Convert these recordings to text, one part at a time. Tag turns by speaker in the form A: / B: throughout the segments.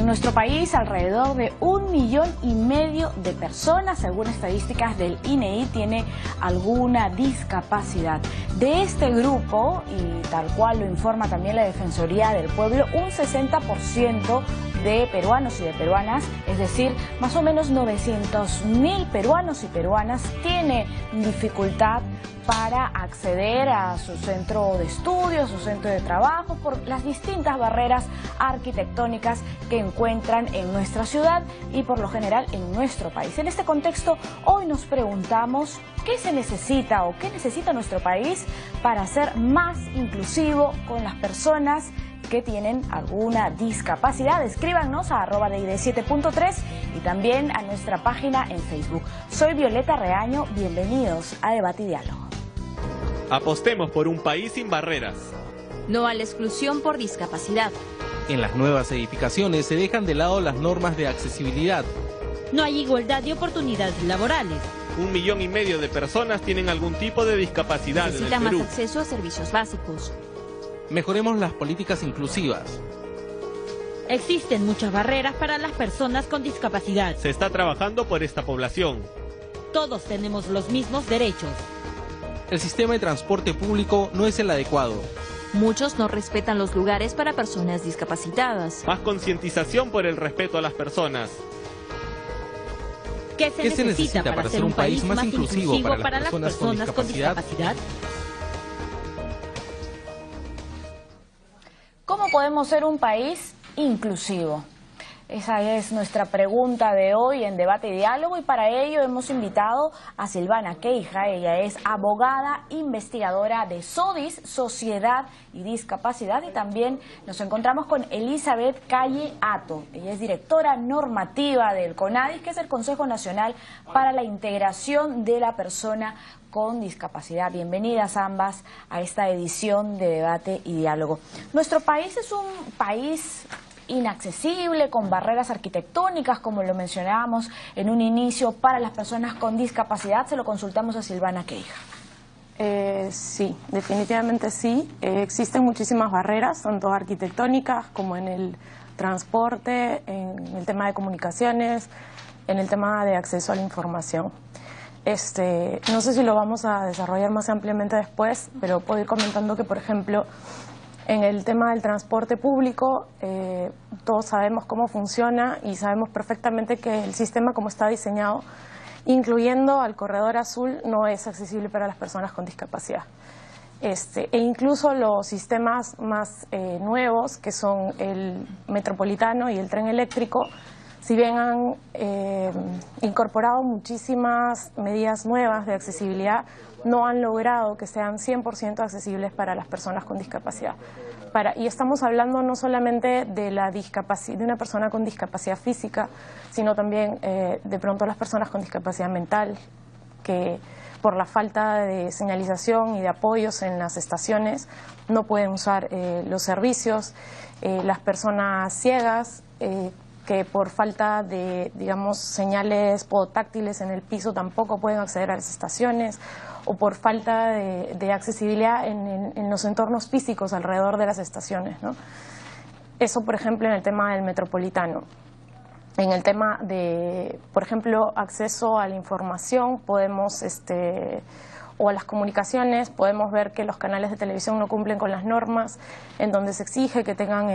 A: nuestro país, alrededor de 1,5 millones de personas, según estadísticas del INEI, tiene alguna discapacidad. De este grupo, y tal cual lo informa también la Defensoría del Pueblo, un 60% de peruanos y de peruanas, es decir, más o menos 900.000 peruanos y peruanas, tiene dificultad para acceder a su centro de estudio, a su centro de trabajo, por las distintas barreras arquitectónicas que encuentran en nuestra ciudad y por lo general en nuestro país. En este contexto, hoy nos preguntamos qué se necesita o qué necesita nuestro país para ser más inclusivo con las personas que tienen alguna discapacidad. Escríbanos a @DID7.3 y también a nuestra página en Facebook. Soy Violeta Reaño, bienvenidos a Debate y Diálogo.
B: Apostemos por un país sin barreras.
C: No a la exclusión por discapacidad.
D: En las nuevas edificaciones se dejan de lado las normas de accesibilidad.
E: No hay igualdad de oportunidades laborales.
B: 1,5 millones de personas tienen algún tipo de discapacidad en el
C: Necesitan
B: Perú.
C: más acceso a servicios básicos.
D: Mejoremos las políticas inclusivas.
E: Existen muchas barreras para las personas con discapacidad.
B: Se está trabajando por esta población.
E: Todos tenemos los mismos derechos.
D: El sistema de transporte público no es el adecuado.
C: Muchos no respetan los lugares para personas discapacitadas.
B: Más concientización por el respeto a las personas.
E: ¿Qué se necesita para ser un país más inclusivo para las personas con discapacidad?
A: ¿Cómo podemos ser un país inclusivo? Esa es nuestra pregunta de hoy en Debate y Diálogo, y para ello hemos invitado a Silvana Queija. Ella es abogada, investigadora de SODIS, Sociedad y Discapacidad, y también nos encontramos con Elizabeth Calle Hato. Ella es directora normativa del CONADIS, que es el Consejo Nacional para la Integración de la Persona con Discapacidad. Bienvenidas ambas a esta edición de Debate y Diálogo. Nuestro país es un país inaccesible, con barreras arquitectónicas, como lo mencionábamos en un inicio, para las personas con discapacidad. Se lo consultamos a Silvana Queija.
F: Sí, definitivamente sí. Existen muchísimas barreras, tanto arquitectónicas como en el transporte, en el tema de comunicaciones, en el tema de acceso a la información. No sé si lo vamos a desarrollar más ampliamente después, pero puedo ir comentando que, por ejemplo, en el tema del transporte público, todos sabemos cómo funciona y sabemos perfectamente que el sistema como está diseñado, incluyendo al corredor azul, no es accesible para las personas con discapacidad. E incluso los sistemas más nuevos, que son el metropolitano y el tren eléctrico, si bien han incorporado muchísimas medidas nuevas de accesibilidad, no han logrado que sean 100% accesibles para las personas con discapacidad. Y estamos hablando no solamente de una persona con discapacidad física, sino también de pronto las personas con discapacidad mental, que por la falta de señalización y de apoyos en las estaciones no pueden usar los servicios, las personas ciegas, que por falta de, digamos, señales podotáctiles en el piso tampoco pueden acceder a las estaciones, o por falta de accesibilidad en los entornos físicos alrededor de las estaciones, ¿no? Eso, por ejemplo, en el tema del metropolitano. En el tema de, por ejemplo, acceso a la información, podemos, o a las comunicaciones, podemos ver que los canales de televisión no cumplen con las normas, en donde se exige que tengan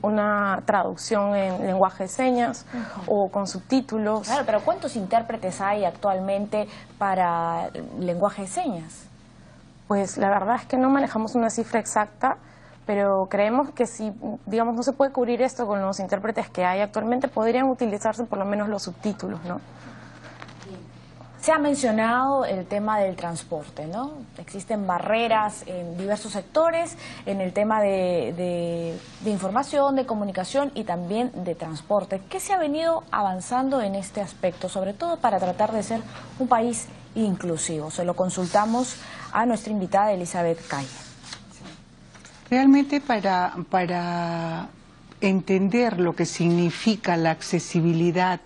F: una traducción en lenguaje de señas o con subtítulos.
A: Claro, pero ¿cuántos intérpretes hay actualmente para lenguaje de señas?
F: Pues la verdad es que no manejamos una cifra exacta, pero creemos que si, digamos, no se puede cubrir esto con los intérpretes que hay actualmente, podrían utilizarse por lo menos los subtítulos, ¿no?
A: Se ha mencionado el tema del transporte, ¿no? Existen barreras en diversos sectores, en el tema de información, de comunicación y también de transporte. ¿Qué se ha venido avanzando en este aspecto, sobre todo para tratar de ser un país inclusivo? Se lo consultamos a nuestra invitada Elizabeth Calle.
G: Realmente para entender lo que significa la accesibilidad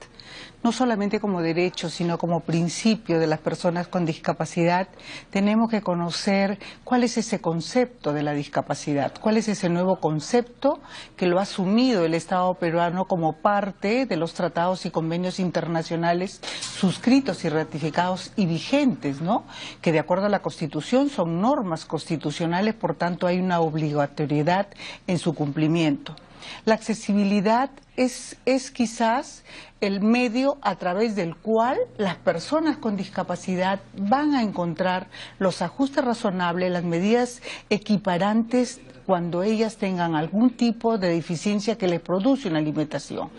G: no solamente como derecho, sino como principio de las personas con discapacidad, tenemos que conocer cuál es ese concepto de la discapacidad, cuál es ese nuevo concepto que lo ha asumido el Estado peruano como parte de los tratados y convenios internacionales suscritos y ratificados y vigentes, ¿no? Que de acuerdo a la Constitución son normas constitucionales, por tanto hay una obligatoriedad en su cumplimiento. La accesibilidad es quizás el medio a través del cual las personas con discapacidad van a encontrar los ajustes razonables, las medidas equiparantes cuando ellas tengan algún tipo de deficiencia que les produce una limitación.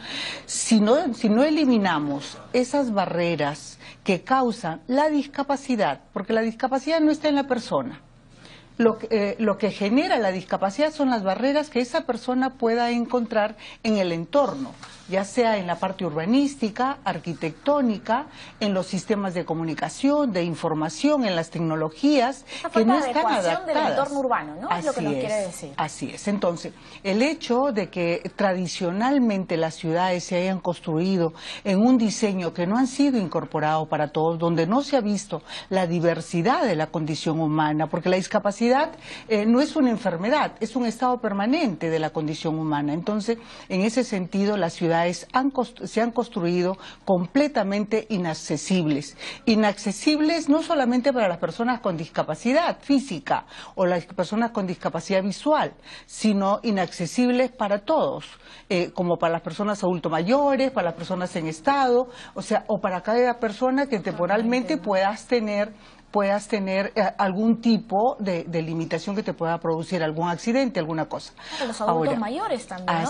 G: Si no eliminamos esas barreras que causan la discapacidad, porque la discapacidad no está en la persona, lo que genera la discapacidad son las barreras que esa persona pueda encontrar en el entorno, ya sea en la parte urbanística, arquitectónica, en los sistemas de comunicación, de información, en las tecnologías que no están adaptadas.
A: Del entorno urbano, ¿no? Es lo que nos quiere decir.
G: Así es. Entonces, el hecho de que tradicionalmente las ciudades se hayan construido en un diseño que no han sido incorporado para todos, donde no se ha visto la diversidad de la condición humana, porque la discapacidad no es una enfermedad, es un estado permanente de la condición humana. Entonces, en ese sentido, las ciudades se han construido completamente inaccesibles. Inaccesibles no solamente para las personas con discapacidad física o las personas con discapacidad visual, sino inaccesibles para todos, como para las personas adultos mayores, para las personas en estado, o para cada persona que temporalmente puedas tener algún tipo de limitación que te pueda producir algún accidente, alguna cosa.
A: Para los adultos mayores también, ¿no?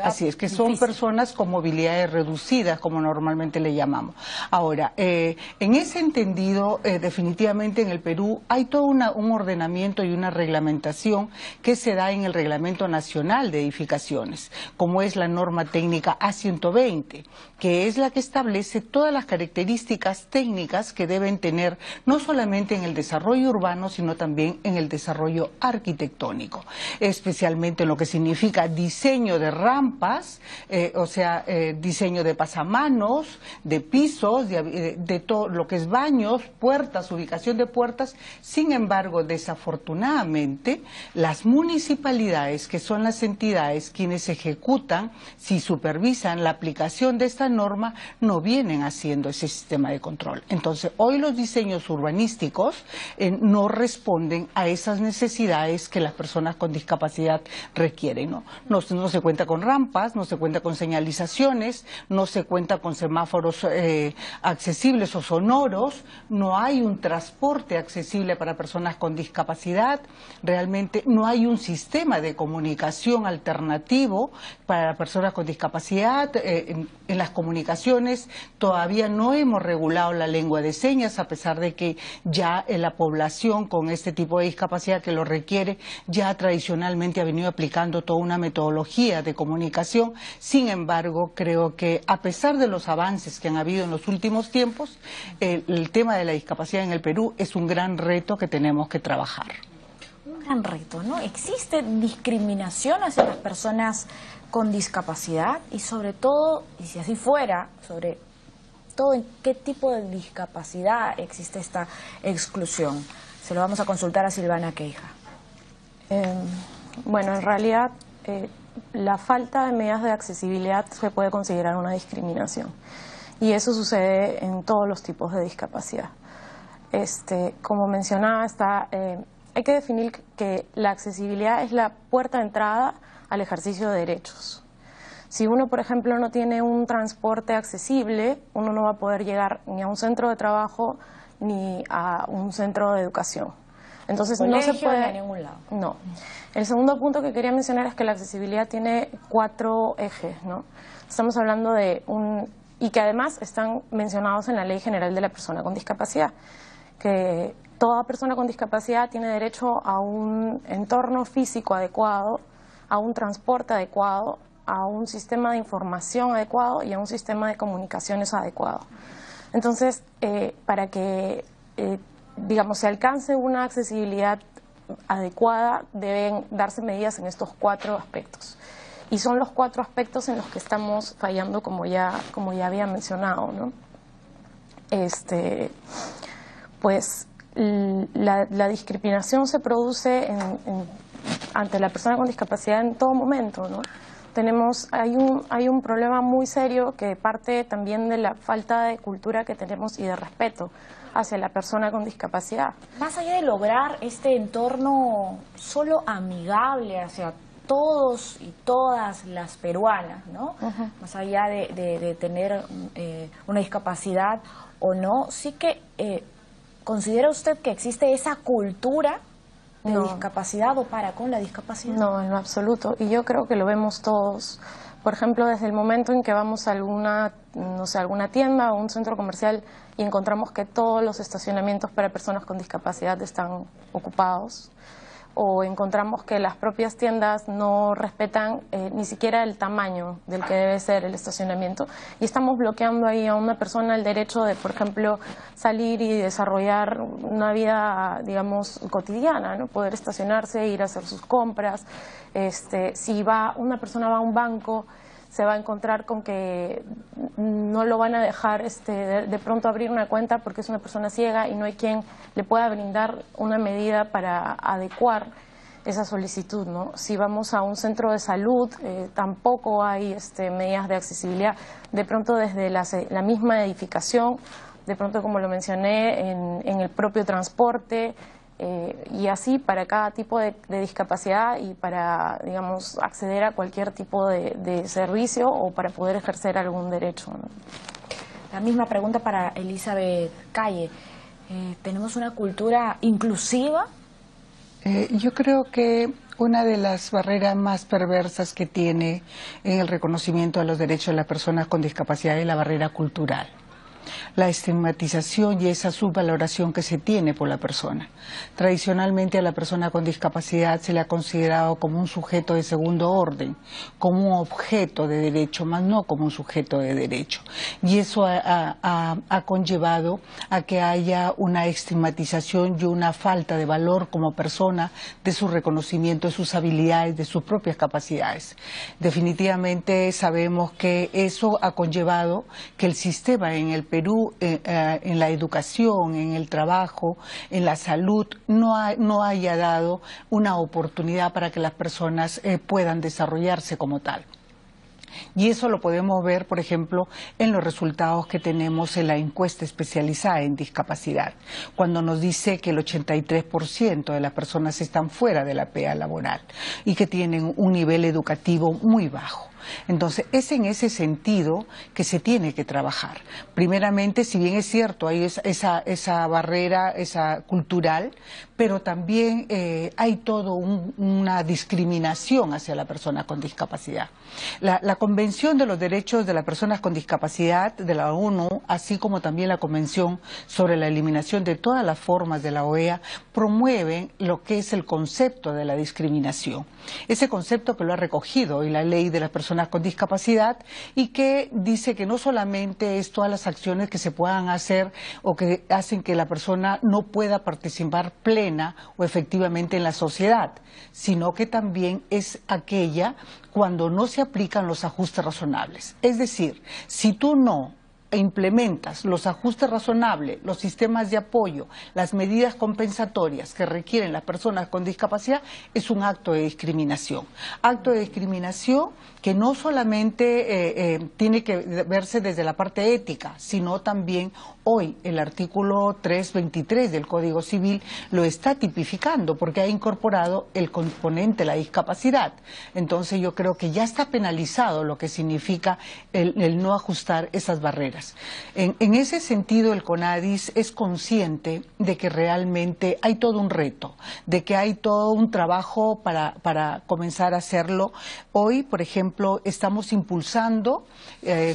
G: Así es, que son personas con movilidades reducidas, como normalmente le llamamos. Ahora, en ese entendido, definitivamente en el Perú hay todo un ordenamiento y una reglamentación que se da en el Reglamento Nacional de Edificaciones, como es la norma técnica A120, que es la que establece todas las características técnicas que deben tener no solamente en el desarrollo urbano, sino también en el desarrollo arquitectónico, especialmente en lo que significa diseño de rampas, diseño de pasamanos, de pisos, de todo lo que es baños, puertas, ubicación de puertas. Sin embargo, desafortunadamente, las municipalidades, que son las entidades quienes ejecutan, si supervisan la aplicación de esta norma, no vienen haciendo ese sistema de control. Entonces, hoy los diseños urbanísticos no responden a esas necesidades que las personas con discapacidad requieren, ¿no? No se cuenta con rampas, no se cuenta con señalizaciones, no se cuenta con semáforos accesibles o sonoros, no hay un transporte accesible para personas con discapacidad, realmente no hay un sistema de comunicación alternativo para personas con discapacidad. En las comunicaciones todavía no hemos regulado la lengua de señas, a pesar de que ya la población con este tipo de discapacidad que lo requiere ya tradicionalmente ha venido aplicando toda una metodología de comunicación. Sin embargo, creo que a pesar de los avances que han habido en los últimos tiempos, el tema de la discapacidad en el Perú es un gran reto que tenemos que trabajar.
A: Un gran reto, ¿no? ¿Existe discriminación hacia las personas con discapacidad? Y sobre todo, y si así fuera, sobre todo en qué tipo de discapacidad existe esta exclusión. Se lo vamos a consultar a Silvana Queija.
F: Bueno, en realidad la falta de medidas de accesibilidad se puede considerar una discriminación. Y eso sucede en todos los tipos de discapacidad. Como mencionaba, hay que definir que la accesibilidad es la puerta de entrada al ejercicio de derechos. Si uno, por ejemplo, no tiene un transporte accesible, uno no va a poder llegar ni a un centro de trabajo ni a un centro de educación. Entonces no se puede
A: a ningún lado.
F: No. El segundo punto que quería mencionar es que la accesibilidad tiene 4 ejes, ¿no? Estamos hablando de y que además están mencionados en la Ley General de la Persona con Discapacidad, que toda persona con discapacidad tiene derecho a un entorno físico adecuado, a un transporte adecuado, a un sistema de información adecuado y a un sistema de comunicaciones adecuado. Entonces, para que, se alcance una accesibilidad adecuada, deben darse medidas en estos 4 aspectos. Y son los 4 aspectos en los que estamos fallando, como ya había mencionado, ¿no? Pues la discriminación se produce ante la persona con discapacidad en todo momento, ¿no? Hay un problema muy serio que parte también de la falta de cultura que tenemos y de respeto hacia la persona con discapacidad.
A: Más allá de lograr este entorno solo amigable hacia todos y todas las peruanas, ¿no? Más allá de tener una discapacidad o no, sí que ¿considera usted que existe esa cultura de discapacidad o para con la discapacidad?
F: No, en lo absoluto. Y yo creo que lo vemos todos. Por ejemplo, desde el momento en que vamos a alguna tienda o un centro comercial y encontramos que todos los estacionamientos para personas con discapacidad están ocupados, o encontramos que las propias tiendas no respetan ni siquiera el tamaño del que debe ser el estacionamiento, y estamos bloqueando ahí a una persona el derecho de, por ejemplo, salir y desarrollar una vida, digamos, cotidiana, ¿no? Poder estacionarse, ir a hacer sus compras. Si una persona va a un banco, se va a encontrar con que no lo van a dejar de pronto abrir una cuenta porque es una persona ciega y no hay quien le pueda brindar una medida para adecuar esa solicitud, ¿no? Si vamos a un centro de salud, tampoco hay medidas de accesibilidad. De pronto desde la misma edificación, de pronto, como lo mencioné, en el propio transporte, y así para cada tipo de discapacidad y para, digamos, acceder a cualquier tipo de servicio o para poder ejercer algún derecho, ¿no?
A: La misma pregunta para Elizabeth Calle. ¿Tenemos una cultura inclusiva?
G: Yo creo que una de las barreras más perversas que tiene en el reconocimiento de los derechos de las personas con discapacidad es la barrera cultural. La estigmatización y esa subvaloración que se tiene por la persona. Tradicionalmente a la persona con discapacidad se le ha considerado como un sujeto de segundo orden, como un objeto de derecho, más no como un sujeto de derecho. Y eso ha conllevado a que haya una estigmatización y una falta de valor como persona, de su reconocimiento, de sus habilidades, de sus propias capacidades. Definitivamente sabemos que eso ha conllevado que el sistema en el Perú, en la educación, en el trabajo, en la salud, no haya dado una oportunidad para que las personas puedan desarrollarse como tal. Y eso lo podemos ver, por ejemplo, en los resultados que tenemos en la encuesta especializada en discapacidad, cuando nos dice que el 83% de las personas están fuera de la PEA laboral y que tienen un nivel educativo muy bajo. Entonces, es en ese sentido que se tiene que trabajar. Primeramente, si bien es cierto, hay esa barrera, esa cultural, pero también hay toda una discriminación hacia la persona con discapacidad. La Convención de los Derechos de las Personas con Discapacidad de la ONU, así como también la Convención sobre la Eliminación de todas las formas de la OEA, promueven lo que es el concepto de la discriminación. Ese concepto que lo ha recogido hoy la Ley de las Personas con Discapacidad, y que dice que no solamente es todas las acciones que se puedan hacer o que hacen que la persona no pueda participar plena o efectivamente en la sociedad, sino que también es aquella cuando no se aplican los ajustes razonables. Es decir, si tú no implementas los ajustes razonables, los sistemas de apoyo, las medidas compensatorias que requieren las personas con discapacidad, es un acto de discriminación. Acto de discriminación que no solamente tiene que verse desde la parte ética, sino también hoy el artículo 323 del Código Civil lo está tipificando porque ha incorporado el componente de la discapacidad. Entonces yo creo que ya está penalizado lo que significa el no ajustar esas barreras. En ese sentido, el CONADIS es consciente de que realmente hay todo un reto, de que hay todo un trabajo para comenzar a hacerlo. Hoy, por ejemplo, estamos impulsando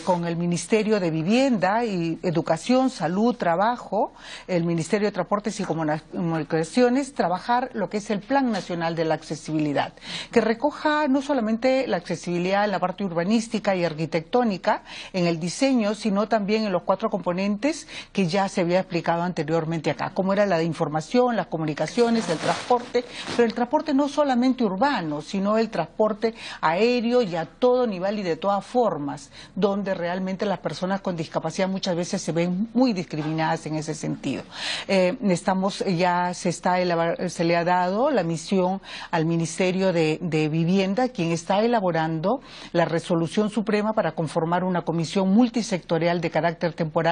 G: con el Ministerio de Vivienda y Educación, Salud, Trabajo, el Ministerio de Transportes y Comunicaciones, trabajar lo que es el Plan Nacional de la Accesibilidad, que recoja no solamente la accesibilidad en la parte urbanística y arquitectónica, en el diseño, sino también en los 4 componentes que ya se había explicado anteriormente acá, como era la de información, las comunicaciones, el transporte, pero el transporte no solamente urbano, sino el transporte aéreo y a todo nivel y de todas formas, donde realmente las personas con discapacidad muchas veces se ven muy discriminadas en ese sentido. Se le ha dado la misión al Ministerio de Vivienda, quien está elaborando la resolución suprema para conformar una comisión multisectorial de carácter temporal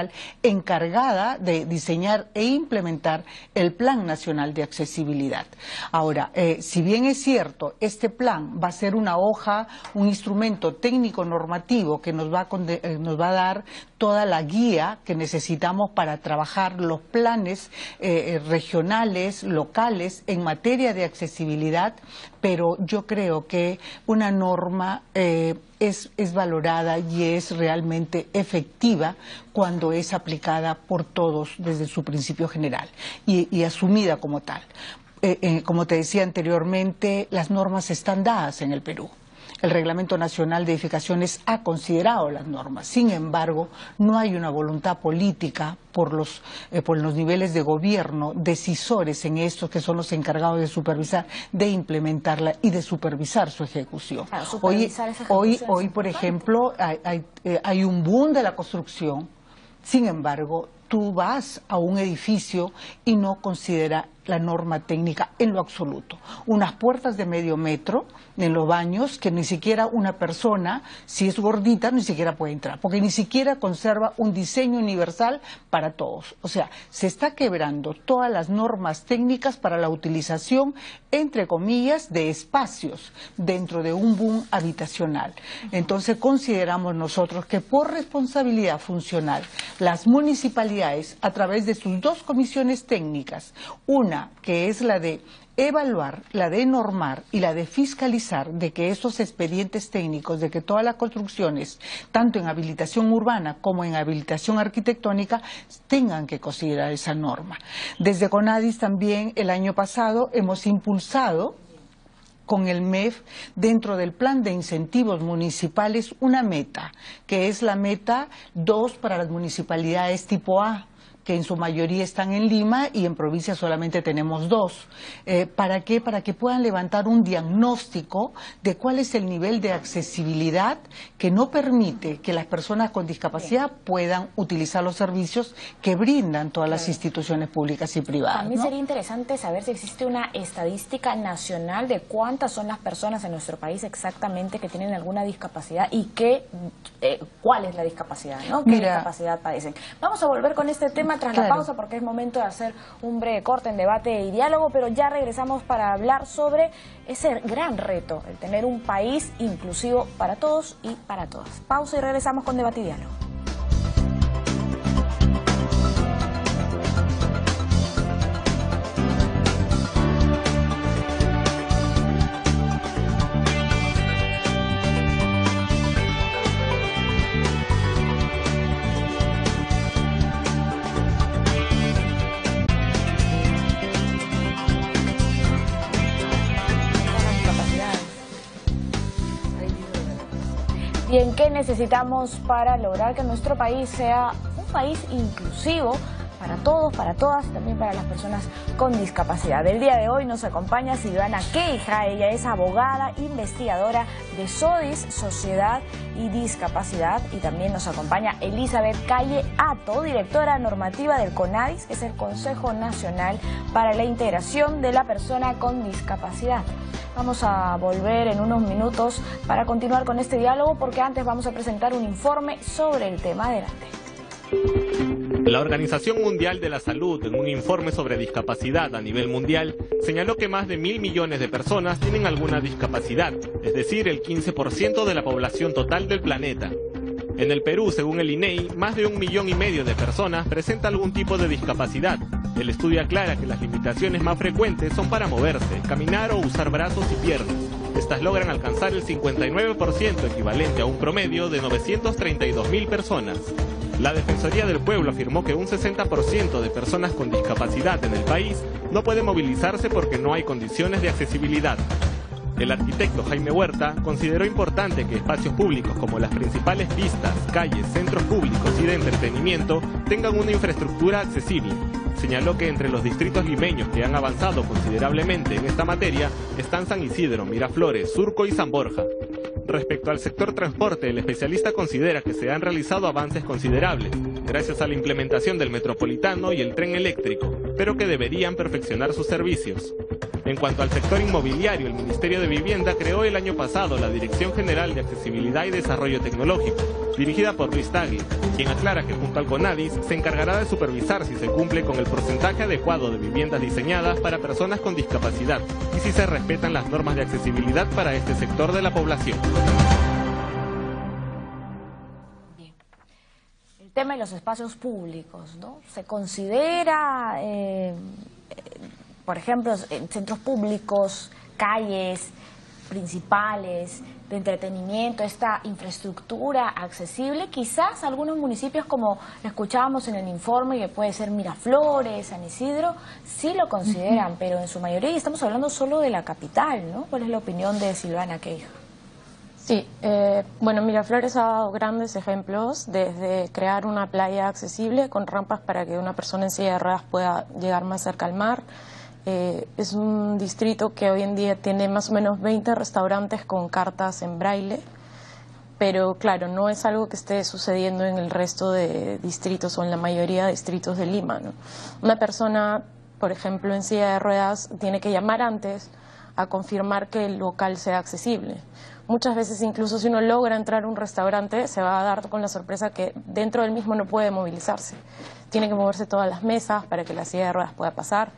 G: encargada de diseñar e implementar el Plan Nacional de Accesibilidad. Ahora, si bien es cierto, este plan va a ser una hoja, un instrumento técnico normativo que nos va a dar toda la guía que necesitamos para trabajar los planes regionales, locales, en materia de accesibilidad, pero yo creo que una norma es valorada y es realmente efectiva cuando es aplicada por todos desde su principio general y asumida como tal. Como te decía anteriormente, las normas están dadas en el Perú. El Reglamento Nacional de Edificaciones ha considerado las normas. Sin embargo, no hay una voluntad política por los niveles de gobierno, decisores en estos que son los encargados de supervisar, de implementarla y de supervisar su ejecución. Claro, hoy, por ejemplo, hay un boom de la construcción. Sin embargo, tú vas a un edificio y no considera la norma técnica en lo absoluto. Unas puertas de medio metro en los baños que ni siquiera una persona, si es gordita, ni siquiera puede entrar, porque ni siquiera conserva un diseño universal para todos. O sea, se está quebrando todas las normas técnicas para la utilización, entre comillas, de espacios dentro de un boom habitacional. Entonces consideramos nosotros que por responsabilidad funcional, las municipalidades, a través de sus 2 comisiones técnicas, una que es la de evaluar, la de normar y la de fiscalizar de que esos expedientes técnicos, de que todas las construcciones, tanto en habilitación urbana como en habilitación arquitectónica, tengan que considerar esa norma. Desde CONADIS también el año pasado hemos impulsado con el MEF, dentro del plan de incentivos municipales, una meta, que es la meta 2 para las municipalidades tipo A, que en su mayoría están en Lima y en provincia solamente tenemos 2. ¿Para qué? Para que puedan levantar un diagnóstico de cuál es el nivel de accesibilidad que no permite que las personas con discapacidad puedan utilizar los servicios que brindan todas las instituciones públicas y privadas.
A: También sería interesante saber si existe una estadística nacional de cuántas son las personas en nuestro país exactamente que tienen alguna discapacidad y cuál es la discapacidad, ¿no? ¿Qué discapacidad padecen? Vamos a volver con este tema tras la pausa, porque es momento de hacer un breve corte en debate y diálogo, pero ya regresamos para hablar sobre ese gran reto, el tener un país inclusivo para todos y para todas. Pausa y regresamos con debate y diálogo. Bien, ¿qué necesitamos para lograr que nuestro país sea un país inclusivo para todos, para todas, también para las personas con discapacidad? El día de hoy nos acompaña Silvana Queija. Ella es abogada, investigadora de SODIS, Sociedad y Discapacidad, y también nos acompaña Elizabeth Calle Atto, directora normativa del CONADIS, que es el Consejo Nacional para la Integración de la Persona con Discapacidad. Vamos a volver en unos minutos para continuar con este diálogo, porque antes vamos a presentar un informe sobre el tema. Adelante.
B: La Organización Mundial de la Salud, en un informe sobre discapacidad a nivel mundial, señaló que más de 1.000 millones de personas tienen alguna discapacidad, es decir, el 15% de la población total del planeta. En el Perú, según el INEI, más de 1,5 millones de personas presenta algún tipo de discapacidad. El estudio aclara que las limitaciones más frecuentes son para moverse, caminar o usar brazos y piernas. Estas logran alcanzar el 59%, equivalente a un promedio de 932.000 personas. La Defensoría del Pueblo afirmó que un 60% de personas con discapacidad en el país no puede movilizarse porque no hay condiciones de accesibilidad. El arquitecto Jaime Huerta consideró importante que espacios públicos como las principales pistas, calles, centros públicos y de entretenimiento tengan una infraestructura accesible. Señaló que entre los distritos limeños que han avanzado considerablemente en esta materia están San Isidro, Miraflores, Surco y San Borja. Respecto al sector transporte, el especialista considera que se han realizado avances considerables, gracias a la implementación del metropolitano y el tren eléctrico, pero que deberían perfeccionar sus servicios. En cuanto al sector inmobiliario, el Ministerio de Vivienda creó el año pasado la Dirección General de Accesibilidad y Desarrollo Tecnológico, dirigida por Luis Tagle, quien aclara que junto al CONADIS se encargará de supervisar si se cumple con el porcentaje adecuado de viviendas diseñadas para personas con discapacidad y si se respetan las normas de accesibilidad para este sector de la población.
A: Bien. El tema de los espacios públicos, ¿no? Se considera, por ejemplo, en centros públicos, calles principales, de entretenimiento, esta infraestructura accesible. Quizás algunos municipios, como lo escuchábamos en el informe, que puede ser Miraflores, San Isidro, sí lo consideran, pero en su mayoría estamos hablando solo de la capital, ¿no? ¿Cuál es la opinión de Silvana Queija?
F: Sí, bueno, Miraflores ha dado grandes ejemplos, desde crear una playa accesible con rampas para que una persona en silla de ruedas pueda llegar más cerca al mar. Es un distrito que hoy en día tiene más o menos 20 restaurantes con cartas en braille, pero claro, no es algo que esté sucediendo en el resto de distritos o en la mayoría de distritos de Lima, ¿no? Una persona, por ejemplo, en silla de ruedas tiene que llamar antes a confirmar que el local sea accesible. Muchas veces, incluso si uno logra entrar a un restaurante, se va a dar con la sorpresa que dentro del mismo no puede movilizarse. Tiene que moverse todas las mesas para que la silla de ruedas pueda pasar.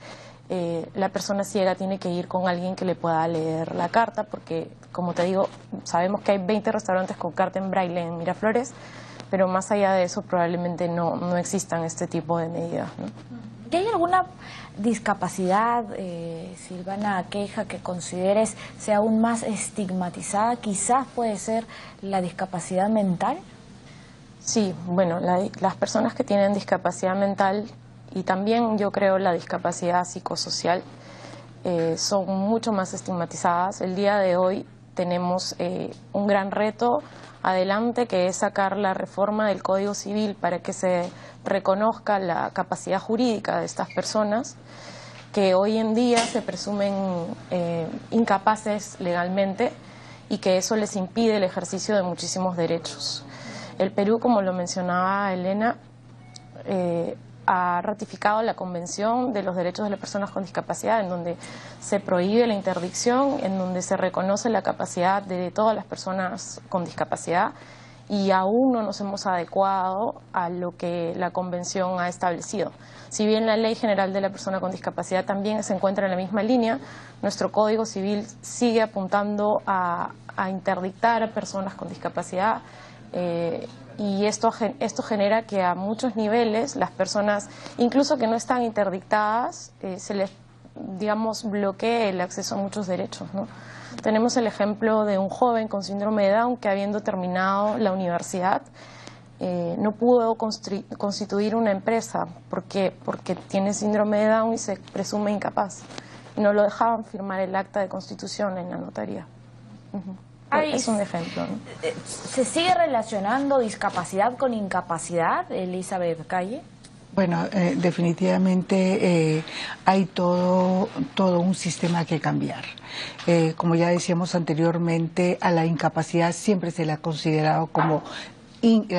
F: La persona ciega tiene que ir con alguien que le pueda leer la carta, porque, como te digo, sabemos que hay 20 restaurantes con carta en braille en Miraflores, pero más allá de eso probablemente no existan este tipo de medidas, ¿no?
A: ¿Hay alguna discapacidad, Silvana Queija, que consideres sea aún más estigmatizada? Quizás puede ser la discapacidad mental.
F: Sí, bueno, las personas que tienen discapacidad mental y también yo creo la discapacidad psicosocial son mucho más estigmatizadas. El día de hoy tenemos un gran reto adelante, que es sacar la reforma del Código Civil para que se reconozca la capacidad jurídica de estas personas que hoy en día se presumen incapaces legalmente y que eso les impide el ejercicio de muchísimos derechos. El Perú, como lo mencionaba Elena, ha ratificado la Convención de los Derechos de las Personas con Discapacidad, en donde se prohíbe la interdicción, en donde se reconoce la capacidad de todas las personas con discapacidad, y aún no nos hemos adecuado a lo que la Convención ha establecido. Si bien la Ley General de la Persona con Discapacidad también se encuentra en la misma línea, nuestro Código Civil sigue apuntando a interdictar a personas con discapacidad, y esto genera que a muchos niveles las personas, incluso que no están interdictadas, se les, digamos, bloquee el acceso a muchos derechos, ¿no? Tenemos el ejemplo de un joven con síndrome de Down que, habiendo terminado la universidad, no pudo constituir una empresa porque tiene síndrome de Down y se presume incapaz. Y no lo dejaban firmar el acta de constitución en la notaría. Es un ejemplo, ¿no?
A: ¿Se sigue relacionando discapacidad con incapacidad, Elizabeth Calle?
G: Bueno, definitivamente hay todo un sistema que cambiar. Como ya decíamos anteriormente, a la incapacidad siempre se le ha considerado como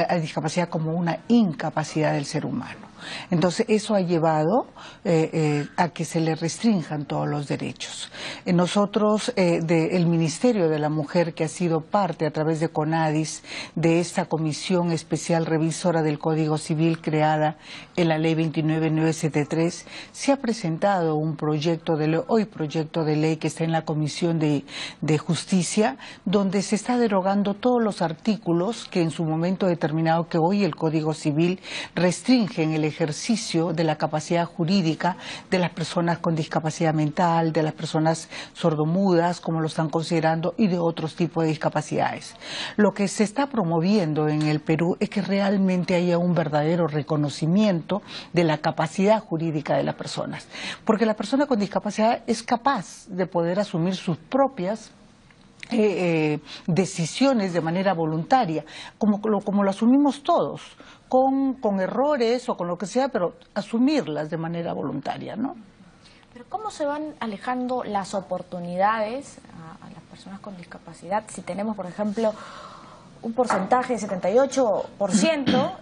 G: a discapacidad como una incapacidad del ser humano. Entonces eso ha llevado a que se le restrinjan todos los derechos. Nosotros, el Ministerio de la Mujer, que ha sido parte a través de CONADIS de esta comisión especial revisora del Código Civil creada en la Ley 29973, se ha presentado un proyecto de ley que está en la Comisión de Justicia, donde se está derogando todos los artículos que en su momento determinado, que hoy el Código Civil restringen el ejercicio de la capacidad jurídica de las personas con discapacidad mental, de las personas sordomudas, como lo están considerando, y de otros tipos de discapacidades. Lo que se está promoviendo en el Perú es que realmente haya un verdadero reconocimiento de la capacidad jurídica de las personas, porque la persona con discapacidad es capaz de poder asumir sus propias decisiones de manera voluntaria, como lo asumimos todos, con errores o con lo que sea, pero asumirlas de manera voluntaria, ¿no?
A: Pero ¿cómo se van alejando las oportunidades a las personas con discapacidad si tenemos, por ejemplo, un porcentaje de 78%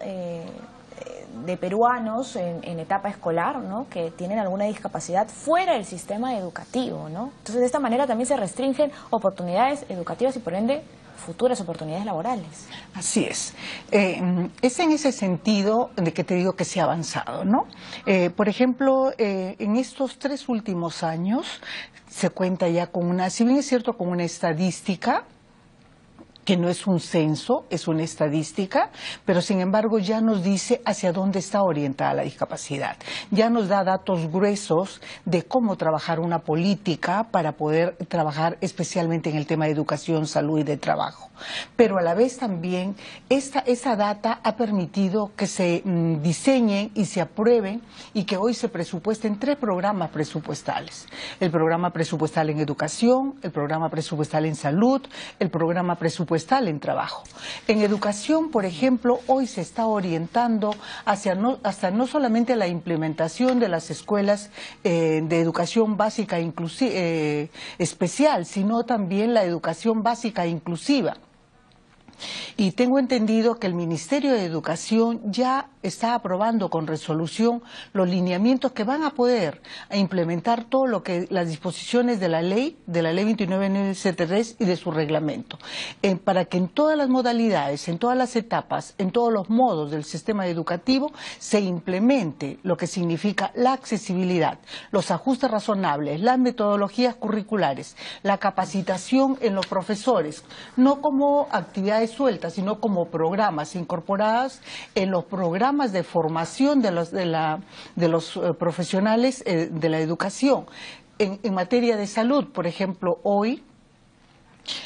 A: de peruanos en etapa escolar, ¿no?, que tienen alguna discapacidad fuera del sistema educativo, ¿no? Entonces, de esta manera también se restringen oportunidades educativas y, por ende, futuras oportunidades laborales.
G: Así es. Es en ese sentido de que te digo que se ha avanzado, ¿no? Por ejemplo, en estos 3 últimos años se cuenta ya con una, si bien es cierto, con una estadística que no es un censo, es una estadística, pero sin embargo ya nos dice hacia dónde está orientada la discapacidad. Ya nos da datos gruesos de cómo trabajar una política para poder trabajar especialmente en el tema de educación, salud y de trabajo. Pero a la vez también esa data ha permitido que se diseñen y se aprueben y que hoy se presupuesten 3 programas presupuestales. El programa presupuestal en educación, el programa presupuestal en salud, el programa presupuestal en trabajo. En educación, por ejemplo, hoy se está orientando hasta no solamente la implementación de las escuelas de educación básica especial, sino también la educación básica inclusiva. Y tengo entendido que el Ministerio de Educación ya está aprobando con resolución los lineamientos que van a poder implementar todo lo que las disposiciones de la ley 29973 y de su reglamento, para que en todas las modalidades, en todas las etapas, en todos los modos del sistema educativo se implemente lo que significa la accesibilidad, los ajustes razonables, las metodologías curriculares, la capacitación en los profesores, no como actividades sueltas, sino como programas incorporados en los programas de formación de los profesionales de la educación. En materia de salud, por ejemplo, hoy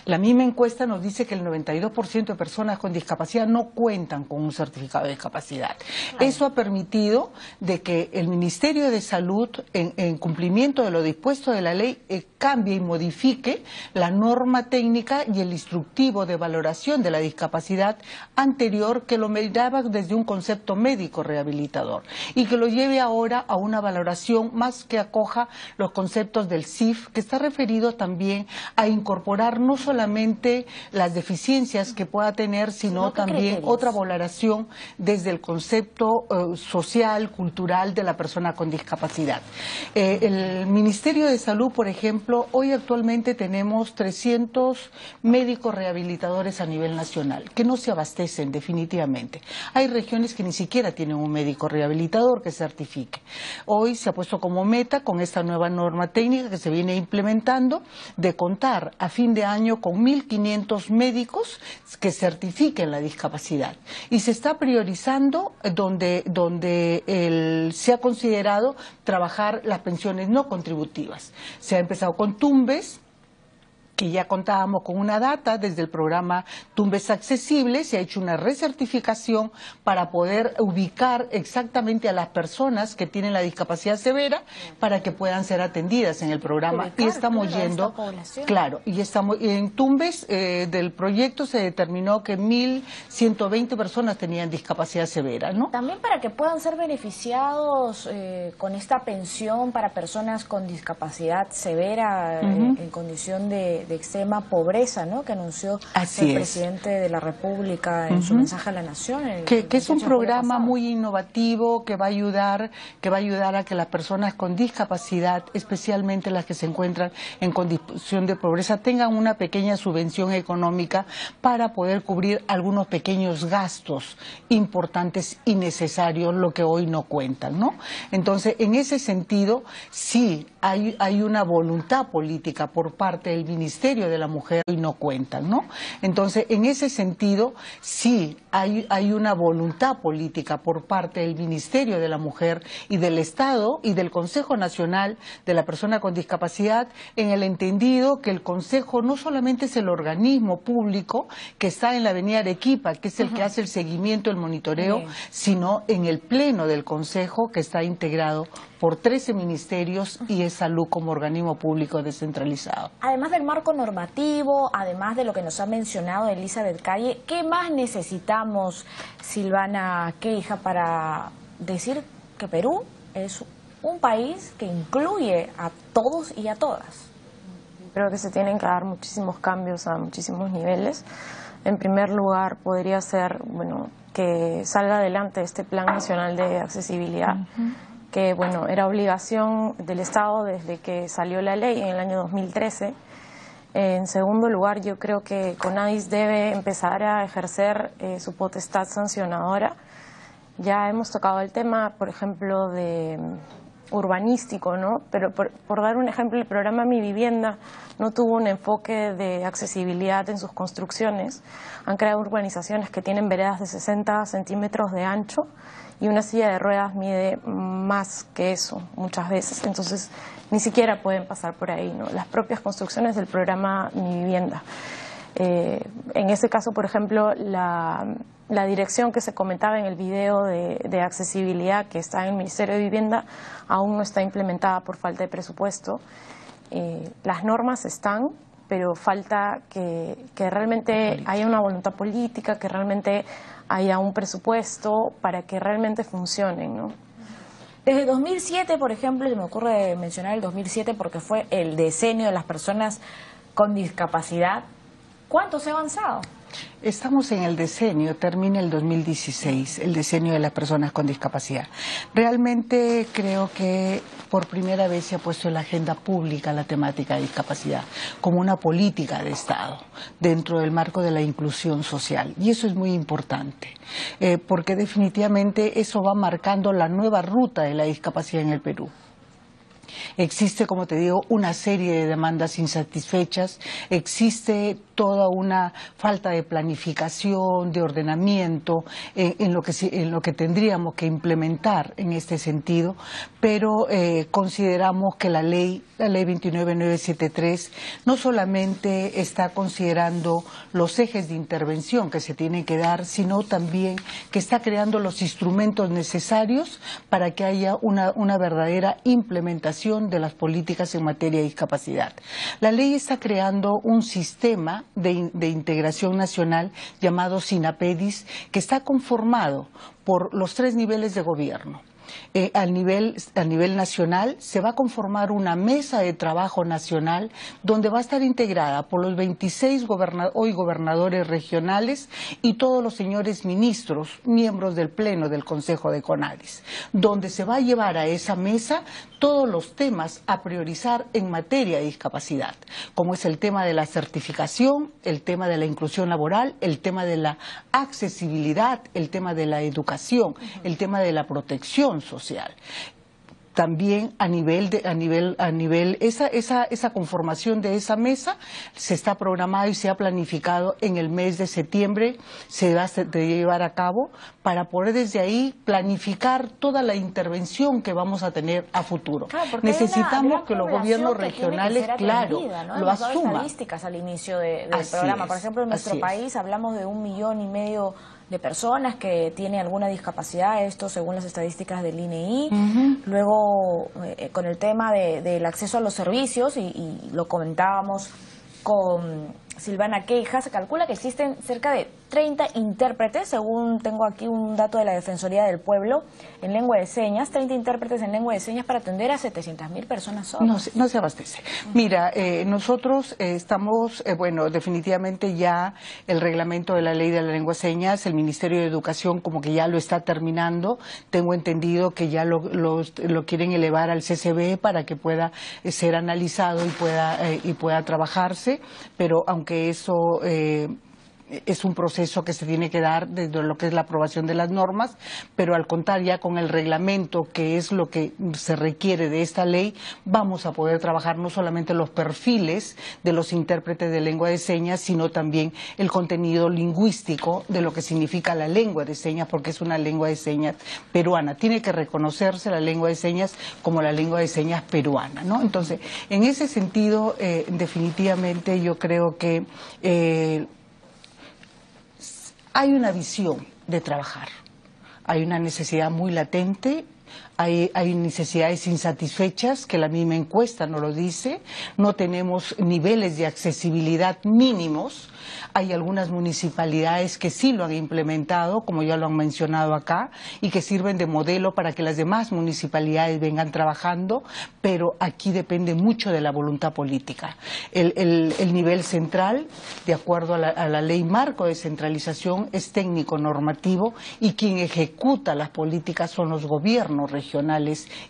G: la misma encuesta nos dice que el 92% de personas con discapacidad no cuentan con un certificado de discapacidad. Eso ha permitido de que el Ministerio de Salud, en cumplimiento de lo dispuesto de la ley, cambie y modifique la norma técnica y el instructivo de valoración de la discapacidad anterior, que lo miraba desde un concepto médico rehabilitador y que lo lleve ahora a una valoración más que acoja los conceptos del CIF, que está referido también a incorporar no solamente las deficiencias que pueda tener, sino también otra valoración desde el concepto social, cultural de la persona con discapacidad. El Ministerio de Salud, por ejemplo, hoy actualmente tenemos 300 médicos rehabilitadores a nivel nacional, que no se abastecen definitivamente. Hay regiones que ni siquiera tienen un médico rehabilitador que certifique. Hoy se ha puesto como meta, con esta nueva norma técnica que se viene implementando, de contar a fin de año con 1.500 médicos que certifiquen la discapacidad. Y se está priorizando donde se ha considerado trabajar las pensiones no contributivas. Se ha empezado con Tumbes, que ya contábamos con una data desde el programa Tumbes Accesibles, se ha hecho una recertificación para poder ubicar exactamente a las personas que tienen la discapacidad severa para que puedan ser atendidas en el programa. Y estamos yendo, claro, y estamos en Tumbes del proyecto se determinó que 1.120 personas tenían discapacidad severa, ¿no?
A: También para que puedan ser beneficiados con esta pensión para personas con discapacidad severa en condición de extrema pobreza, ¿no?, que anunció el presidente de la República en su mensaje a la Nación.
G: Que es un programa muy innovativo que va a ayudar a que las personas con discapacidad, especialmente las que se encuentran en condición de pobreza, tengan una pequeña subvención económica para poder cubrir algunos pequeños gastos importantes y necesarios, lo que hoy no cuentan, ¿no? Entonces, en ese sentido, sí hay una voluntad política por parte del Ministerio de la Mujer y no cuentan, ¿no? Entonces, en ese sentido, sí hay una voluntad política por parte del Ministerio de la Mujer y del Estado y del Consejo Nacional de la Persona con Discapacidad, en el entendido que el Consejo no solamente es el organismo público que está en la avenida Arequipa, que es el que hace el seguimiento, el monitoreo, sino en el Pleno del Consejo, que está integrado por 13 ministerios y es Salud como organismo público descentralizado.
A: Además del marco normativo, además de lo que nos ha mencionado Elizabeth Calle, ¿qué más necesitamos, Silvana Queija, para decir que Perú es un país que incluye a todos y a todas?
F: Creo que se tienen que dar muchísimos cambios a muchísimos niveles. En primer lugar, podría ser, bueno, que salga adelante este Plan Nacional de Accesibilidad, que, bueno, era obligación del Estado desde que salió la ley en el año 2013. En segundo lugar, yo creo que CONADIS debe empezar a ejercer su potestad sancionadora. Ya hemos tocado el tema, por ejemplo, de urbanístico, ¿no? Pero por dar un ejemplo, el programa Mi Vivienda no tuvo un enfoque de accesibilidad en sus construcciones. Han creado urbanizaciones que tienen veredas de 60 centímetros de ancho y una silla de ruedas mide más que eso muchas veces, entonces ni siquiera pueden pasar por ahí, ¿no? Las propias construcciones del programa Mi Vivienda. En ese caso, por ejemplo, la dirección que se comentaba en el video de accesibilidad que está en el Ministerio de Vivienda aún no está implementada por falta de presupuesto. Las normas están, pero falta que realmente haya una voluntad política, que realmente haya un presupuesto para que realmente funcionen, ¿no?
A: Desde 2007, por ejemplo, se me ocurre mencionar el 2007 porque fue el decenio de las personas con discapacidad. ¿Cuánto se ha avanzado?
G: Estamos en el decenio, termina el 2016, el decenio de las personas con discapacidad. Realmente creo que por primera vez se ha puesto en la agenda pública la temática de discapacidad como una política de Estado dentro del marco de la inclusión social. Y eso es muy importante, porque definitivamente eso va marcando la nueva ruta de la discapacidad en el Perú. Existe, como te digo, una serie de demandas insatisfechas, existe toda una falta de planificación, de ordenamiento en lo que tendríamos que implementar en este sentido, pero consideramos que la ley 29973 no solamente está considerando los ejes de intervención que se tienen que dar, sino también que está creando los instrumentos necesarios para que haya una verdadera implementación de las políticas en materia de discapacidad. La ley está creando un sistema de integración nacional llamado SINAPEDIS, que está conformado por los 3 niveles de gobierno. A nivel nacional se va a conformar una mesa de trabajo nacional donde va a estar integrada por los 26 hoy gobernadores regionales y todos los señores ministros, miembros del Pleno del Consejo de CONADIS, donde se va a llevar a esa mesa todos los temas a priorizar en materia de discapacidad, como es el tema de la certificación, el tema de la inclusión laboral, el tema de la accesibilidad, el tema de la educación, el tema de la protección social. También esa conformación de esa mesa se está programado y se ha planificado en el mes de septiembre, se va a llevar a cabo para poder desde ahí planificar toda la intervención que vamos a tener a futuro.
A: Claro,
G: necesitamos que los gobiernos regionales, claro,
A: ¿no?
G: lo asuman.
A: Estadísticas al inicio del programa. Por ejemplo, en nuestro país hablamos de 1,5 millones de personas que tienen alguna discapacidad, esto según las estadísticas del INEI. Luego, con el tema del acceso a los servicios, y lo comentábamos con Silvana Queija, se calcula que existen cerca de 30 intérpretes, según tengo aquí un dato de la Defensoría del Pueblo, en lengua de señas, 30 intérpretes en lengua de señas para atender a 700.000 personas sordas.
G: No se abastece. Mira, nosotros estamos, bueno, definitivamente ya el reglamento de la ley de la lengua de señas, el Ministerio de Educación como que ya lo está terminando, tengo entendido que ya lo quieren elevar al CCB para que pueda ser analizado y pueda trabajarse, pero aunque eso es un proceso que se tiene que dar desde lo que es la aprobación de las normas, pero al contar ya con el reglamento, que es lo que se requiere de esta ley, vamos a poder trabajar no solamente los perfiles de los intérpretes de lengua de señas, sino también el contenido lingüístico de lo que significa la lengua de señas, porque es una lengua de señas peruana. Tiene que reconocerse la lengua de señas como la lengua de señas peruana, ¿no? Entonces, en ese sentido, definitivamente yo creo que hay una visión de trabajar, hay una necesidad muy latente. Hay necesidades insatisfechas, que la misma encuesta nos lo dice, no tenemos niveles de accesibilidad mínimos. Hay algunas municipalidades que sí lo han implementado, como ya lo han mencionado acá, y que sirven de modelo para que las demás municipalidades vengan trabajando, pero aquí depende mucho de la voluntad política. El nivel central, de acuerdo a la ley marco de centralización, es técnico normativo, y quien ejecuta las políticas son los gobiernos regionales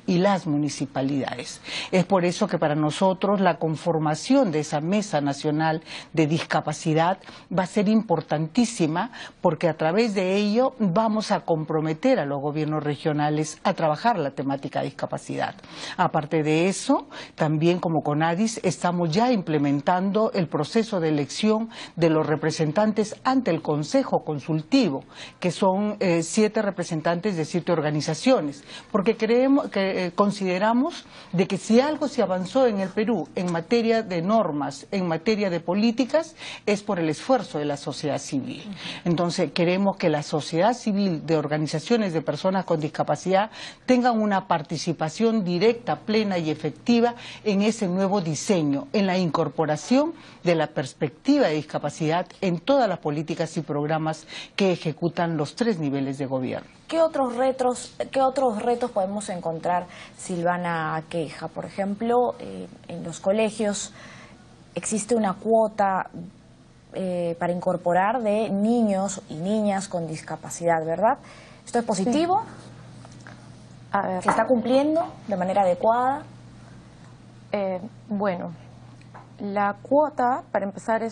G: y las municipalidades. Es por eso que para nosotros la conformación de esa Mesa Nacional de Discapacidad va a ser importantísima, porque a través de ello vamos a comprometer a los gobiernos regionales a trabajar la temática de discapacidad. Aparte de eso, también como CONADIS estamos ya implementando el proceso de elección de los representantes ante el Consejo Consultivo, que son 7 representantes de 7 organizaciones, porque consideramos de que si algo se avanzó en el Perú en materia de normas, en materia de políticas, es por el esfuerzo de la sociedad civil. Entonces queremos que la sociedad civil de organizaciones de personas con discapacidad tengan una participación directa, plena y efectiva en ese nuevo diseño, en la incorporación de la perspectiva de discapacidad en todas las políticas y programas que ejecutan los 3 niveles de gobierno.
A: ¿Qué otros retos podemos encontrar, Silvana Queja? Por ejemplo, en los colegios existe una cuota para incorporar de niños y niñas con discapacidad, ¿verdad? ¿Esto es positivo?
F: Sí. A ver.
A: ¿Se está cumpliendo de manera adecuada?
F: Bueno, la cuota, para empezar,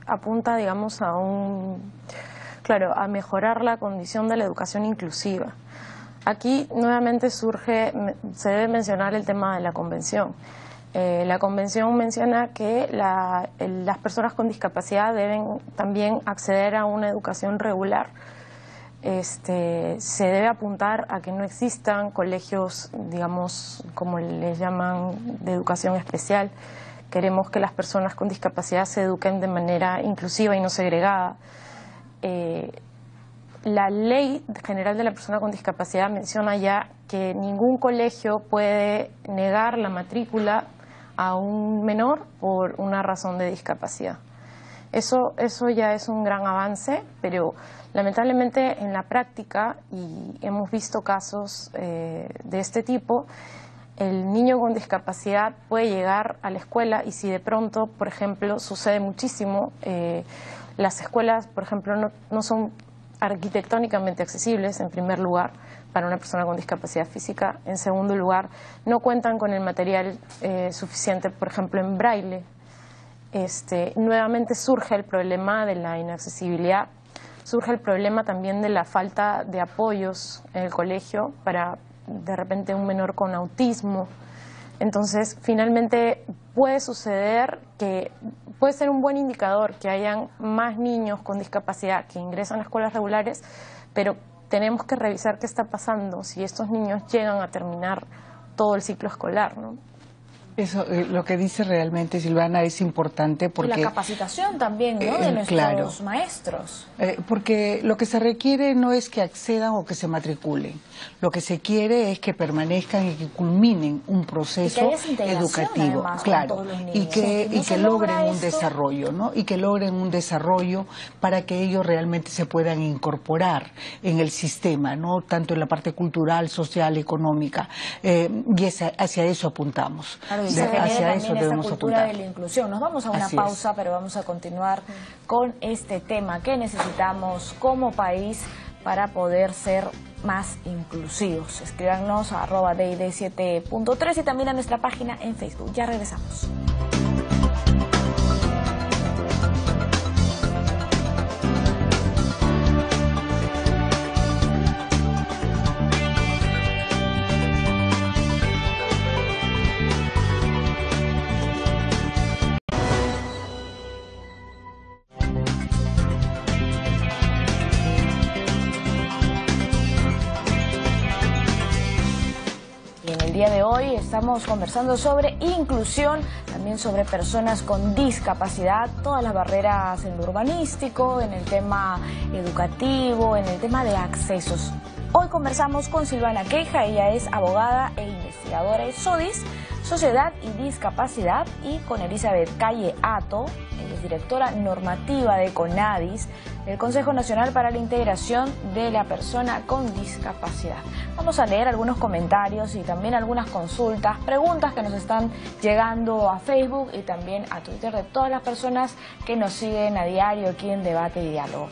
F: apunta, digamos, a mejorar la condición de la educación inclusiva. Aquí nuevamente se debe mencionar el tema de la convención. La convención menciona que las personas con discapacidad deben también acceder a una educación regular. Se debe apuntar a que no existan colegios, digamos, como les llaman, de educación especial. Queremos que las personas con discapacidad se eduquen de manera inclusiva y no segregada. La Ley General de la Persona con Discapacidad menciona ya que ningún colegio puede negar la matrícula a un menor por una razón de discapacidad. Eso ya es un gran avance, pero lamentablemente en la práctica, y hemos visto casos de este tipo, el niño con discapacidad puede llegar a la escuela y si de pronto, por ejemplo, sucede muchísimo, las escuelas, por ejemplo, no son arquitectónicamente accesibles, en primer lugar, para una persona con discapacidad física. En segundo lugar, no cuentan con el material suficiente, por ejemplo, en braille. Nuevamente surge el problema de la inaccesibilidad, surge el problema también de la falta de apoyos en el colegio para, de repente, un menor con autismo. Entonces, finalmente puede suceder que puede ser un buen indicador que hayan más niños con discapacidad que ingresan a escuelas regulares, pero tenemos que revisar qué está pasando si estos niños llegan a terminar todo el ciclo escolar, ¿no?
G: Eso, lo que dice realmente Silvana es importante porque...
A: Y la capacitación también, ¿no?, de nuestros maestros.
G: Porque lo que se requiere no es que accedan o que se matriculen. Lo que se quiere es que permanezcan y que culminen un proceso educativo, claro, y que logren un desarrollo, ¿no? Y que logren un desarrollo para que ellos realmente se puedan incorporar en el sistema, ¿no? Tanto en la parte cultural, social, económica, y hacia eso apuntamos.
A: Claro, y se genera también esta cultura de la inclusión. Nos vamos a una pausa, pero vamos a continuar con este tema que necesitamos como país para poder ser más inclusivos. Escríbanos a @DID7.3 y también a nuestra página en Facebook. Ya regresamos. hoy estamos conversando sobre inclusión, también sobre personas con discapacidad, todas las barreras en lo urbanístico, en el tema educativo, en el tema de accesos. Hoy conversamos con Silvana Queja, ella es abogada e investigadora de SODIS, Sociedad y Discapacidad, y con Elizabeth Calle Hato, ella es directora normativa de CONADIS, el Consejo Nacional para la Integración de la Persona con Discapacidad. Vamos a leer algunos comentarios y también algunas consultas, preguntas que nos están llegando a Facebook y también a Twitter de todas las personas que nos siguen a diario aquí en Debate y Diálogo.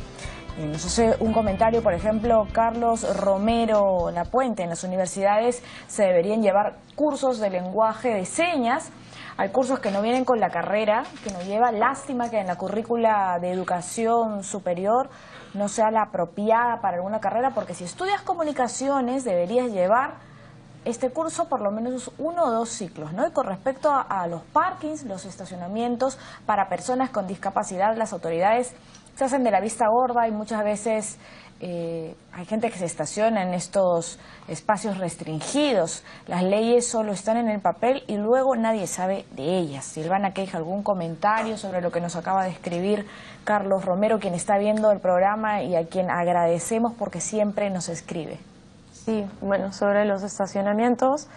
A: Nos hace un comentario, por ejemplo, Carlos Romero Lapuente: en las universidades se deberían llevar cursos de lenguaje de señas. Hay cursos que no vienen con la carrera, que nos lleva. Lástima que en la currícula de educación superior no sea la apropiada para alguna carrera, porque si estudias comunicaciones deberías llevar este curso por lo menos 1 o 2 ciclos, ¿no? Y con respecto a los parkings, los estacionamientos para personas con discapacidad, las autoridades se hacen de la vista gorda y muchas veces hay gente que se estaciona en estos espacios restringidos. Las leyes solo están en el papel y luego nadie sabe de ellas. Silvana Queja, ¿algún comentario sobre lo que nos acaba de escribir Carlos Romero, quien está viendo el programa y a quien agradecemos porque siempre nos escribe?
F: Sí, bueno, sobre los estacionamientos,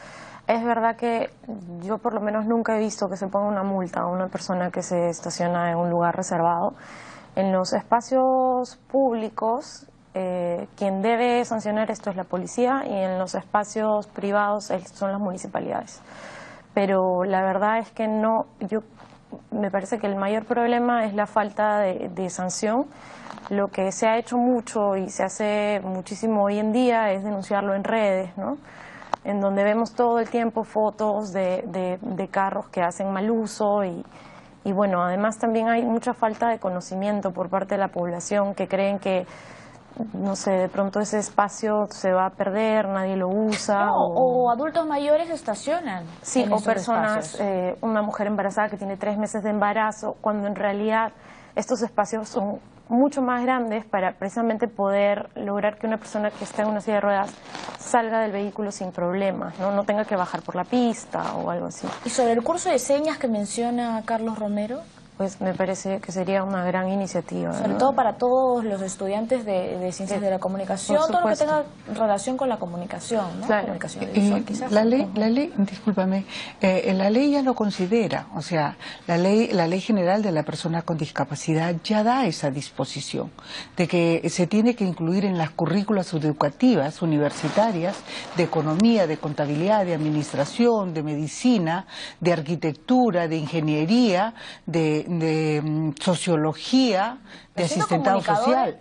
F: es verdad que yo por lo menos nunca he visto que se ponga una multa a una persona que se estaciona en un lugar reservado. En los espacios públicos, quien debe sancionar esto es la policía, y en los espacios privados son las municipalidades. Pero la verdad es que no, me parece que el mayor problema es la falta de sanción. Lo que se ha hecho mucho y se hace muchísimo hoy en día es denunciarlo en redes, ¿no? En donde vemos todo el tiempo fotos de carros que hacen mal uso y bueno, además también hay mucha falta de conocimiento por parte de la población, que creen que, no sé, de pronto ese espacio se va a perder, nadie lo usa.
A: No, o adultos mayores estacionan.
F: Sí, o personas, una mujer embarazada que tiene 3 meses de embarazo, cuando en realidad estos espacios son mucho más grandes para precisamente poder lograr que una persona que está en una silla de ruedas salga del vehículo sin problemas, no tenga que bajar por la pista o algo así.
A: ¿Y sobre el curso de señas que menciona Carlos Romero?
F: Pues me parece que sería una gran iniciativa.
A: Sobre todo para todos los estudiantes de ciencias de la comunicación, todo lo que tenga relación con la comunicación, ¿no?
G: Claro.
A: Comunicación visual, quizás.
G: La ley, discúlpame, la ley ya lo considera, o sea, la ley general de la persona con discapacidad ya da esa disposición de que se tiene que incluir en las currículas educativas universitarias de economía, de contabilidad, de administración, de medicina, de arquitectura, de ingeniería, de sociología, de asistentado social,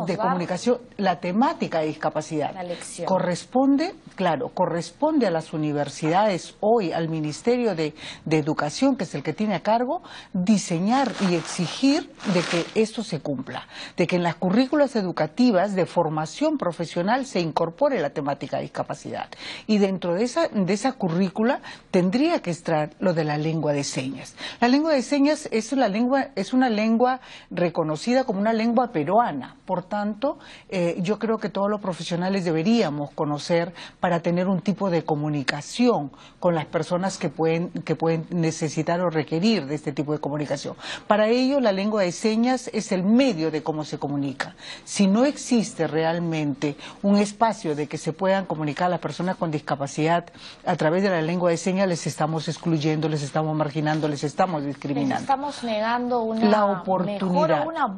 G: de comunicación, la temática de discapacidad.
A: La lección.
G: Corresponde a las universidades hoy, al Ministerio de Educación, que es el que tiene a cargo, diseñar y exigir de que esto se cumpla, de que en las currículas educativas de formación profesional se incorpore la temática de discapacidad. Y dentro de esa currícula tendría que estar lo de la lengua de señas. La lengua de señas es una lengua reconocida como una lengua peruana. Por tanto, yo creo que todos los profesionales deberíamos conocer para tener un tipo de comunicación con las personas que pueden necesitar o requerir de este tipo de comunicación. Para ello, la lengua de señas es el medio de cómo se comunica. Si no existe realmente un espacio de que se puedan comunicar las personas con discapacidad a través de la lengua de señas, les estamos excluyendo, les estamos marginando, les estamos discriminando.
A: Les estamos negando una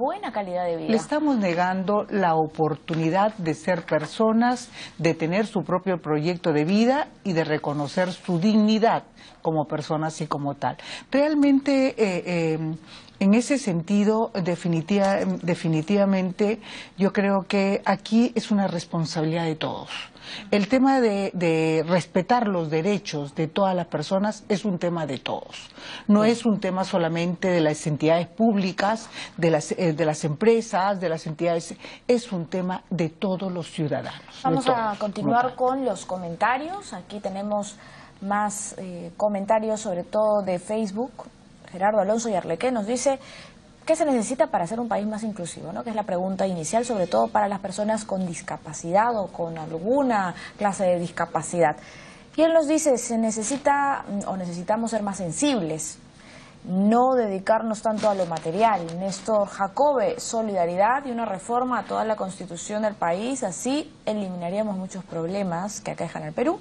A: buena calidad de vida.
G: Le estamos negando la oportunidad de ser personas, de tener su propio proyecto de vida y de reconocer su dignidad como personas y como tal. Realmente, en ese sentido, definitivamente, yo creo que aquí es una responsabilidad de todos. El tema de respetar los derechos de todas las personas es un tema de todos. No es un tema solamente de las entidades públicas, de las empresas, de las entidades. Es un tema de todos los ciudadanos.
A: Vamos a continuar con los comentarios. Aquí tenemos más comentarios, sobre todo de Facebook. Gerardo Alonso y Arlequé nos dice: ¿qué se necesita para hacer un país más inclusivo? ¿No? Que es la pregunta inicial, sobre todo para las personas con discapacidad o con alguna clase de discapacidad. Y él nos dice, se necesita o necesitamos ser más sensibles, no dedicarnos tanto a lo material. Néstor Jacobe, solidaridad y una reforma a toda la constitución del país, así eliminaríamos muchos problemas que aquejan al Perú.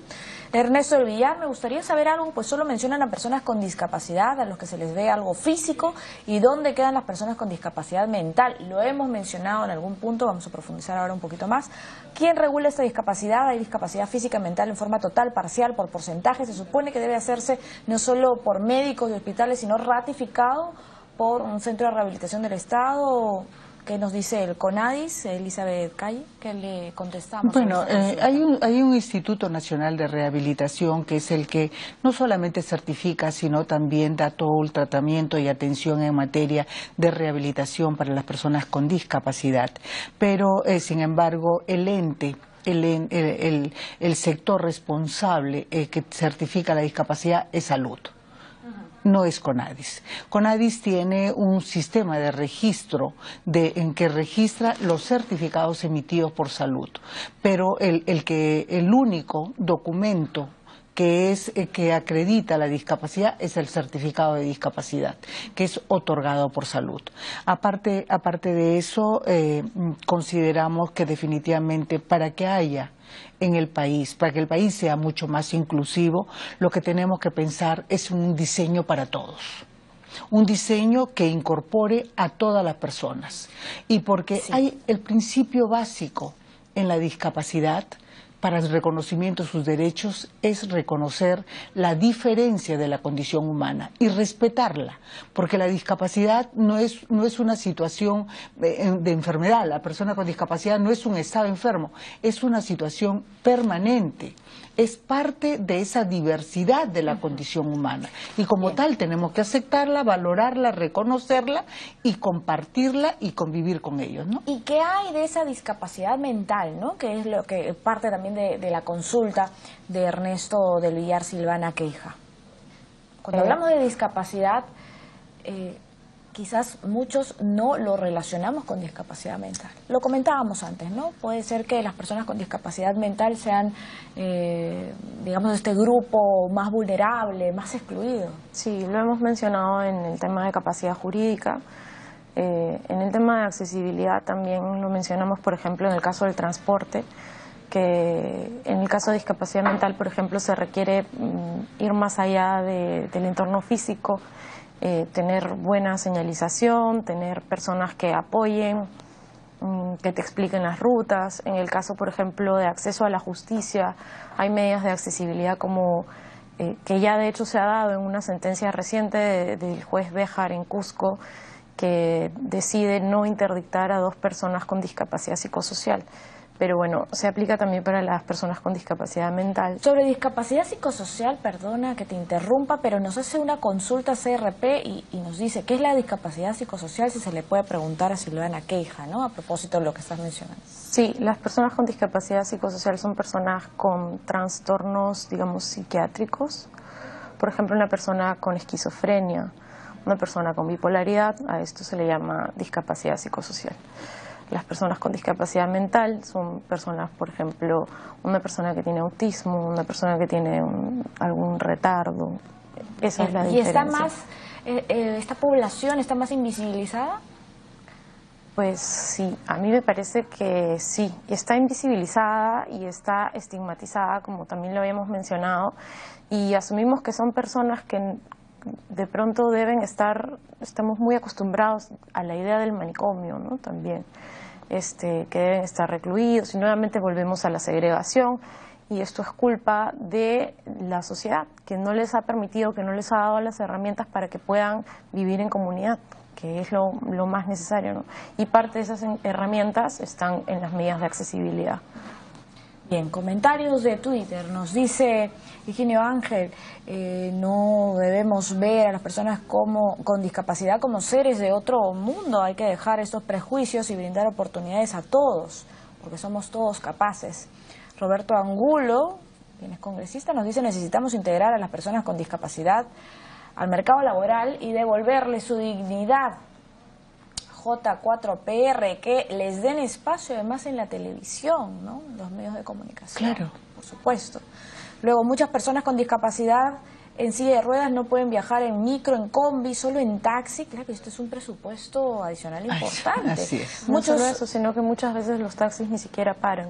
A: Ernesto del Villar, me gustaría saber algo, pues solo mencionan a personas con discapacidad, a los que se les ve algo físico, y dónde quedan las personas con discapacidad mental. Lo hemos mencionado en algún punto, vamos a profundizar ahora un poquito más. ¿Quién regula esta discapacidad? ¿Hay discapacidad física y mental en forma total, parcial, por porcentaje? Se supone que debe hacerse no solo por médicos y hospitales, sino ratificado por un centro de rehabilitación del Estado. ¿Qué nos dice el CONADIS, Elizabeth Calle? ¿Qué le contestamos?
G: Bueno, hay un Instituto Nacional de Rehabilitación que es el que no solamente certifica, sino también da todo el tratamiento y atención en materia de rehabilitación para las personas con discapacidad. Pero, sin embargo, el sector responsable que certifica la discapacidad es salud. No es CONADIS. CONADIS tiene un sistema de registro en que registra los certificados emitidos por salud, pero el único documento que acredita la discapacidad es el certificado de discapacidad, que es otorgado por salud. Aparte de eso, consideramos que definitivamente para que haya en el país, para que el país sea mucho más inclusivo, lo que tenemos que pensar es un diseño para todos. Un diseño que incorpore a todas las personas. Y porque hay el principio básico en la discapacidad, para el reconocimiento de sus derechos, es reconocer la diferencia de la condición humana y respetarla, porque la discapacidad no es una situación de enfermedad. La persona con discapacidad no es un estado enfermo, es una situación permanente, es parte de esa diversidad de la condición humana y como tal tenemos que aceptarla, valorarla, reconocerla y compartirla y convivir con ellos, ¿no?
A: ¿Y qué hay de esa discapacidad mental, ¿no? Que es lo que parte también de la consulta de Ernesto del Villar Silvana Queija. Cuando hablamos de discapacidad, quizás muchos no lo relacionamos con discapacidad mental. Lo comentábamos antes, ¿no? Puede ser que las personas con discapacidad mental sean, digamos, este grupo más vulnerable, más excluido.
F: Sí, lo hemos mencionado en el tema de capacidad jurídica. En el tema de accesibilidad también lo mencionamos, por ejemplo, en el caso del transporte, que en el caso de discapacidad mental, por ejemplo, se requiere ir más allá del entorno físico, tener buena señalización, tener personas que apoyen, que te expliquen las rutas. En el caso, por ejemplo, de acceso a la justicia, hay medidas de accesibilidad como que ya de hecho se ha dado en una sentencia reciente del juez Béjar en Cusco, que decide no interdictar a 2 personas con discapacidad psicosocial. Pero bueno, se aplica también para las personas con discapacidad mental.
A: Sobre discapacidad psicosocial, perdona que te interrumpa, pero nos hace una consulta CRP y nos dice, ¿qué es la discapacidad psicosocial? Si se le puede preguntar a Silvana Queija, ¿no? A propósito de lo que estás mencionando.
F: Sí, las personas con discapacidad psicosocial son personas con trastornos, digamos, psiquiátricos. Por ejemplo, una persona con esquizofrenia, una persona con bipolaridad, a esto se le llama discapacidad psicosocial. Las personas con discapacidad mental son personas, por ejemplo, una persona que tiene autismo, una persona que tiene algún retardo. Esa es la diferencia.
A: ¿Y esta población está más invisibilizada?
F: Pues sí, a mí me parece que sí. Está invisibilizada y está estigmatizada, como también lo habíamos mencionado, y asumimos que son personas que de pronto estamos muy acostumbrados a la idea del manicomio, ¿no? También, que deben estar recluidos, y nuevamente volvemos a la segregación, y esto es culpa de la sociedad, que no les ha permitido, que no les ha dado las herramientas para que puedan vivir en comunidad, que es lo más necesario, ¿no? Y parte de esas herramientas están en las medidas de accesibilidad.
A: Bien, comentarios de Twitter. Nos dice Higinio Ángel, no debemos ver a las personas con discapacidad como seres de otro mundo. Hay que dejar estos prejuicios y brindar oportunidades a todos, porque somos todos capaces. Roberto Angulo, quien es congresista, nos dice, necesitamos integrar a las personas con discapacidad al mercado laboral y devolverles su dignidad. J4PR, que les den espacio además en la televisión, ¿no? Los medios de comunicación.
G: Claro.
A: Por supuesto. Luego, muchas personas con discapacidad en silla de ruedas no pueden viajar en micro, en combi, solo en taxi. Claro que esto es un presupuesto adicional importante.
G: Así es.
F: No solo eso, sino que muchas veces los taxis ni siquiera paran.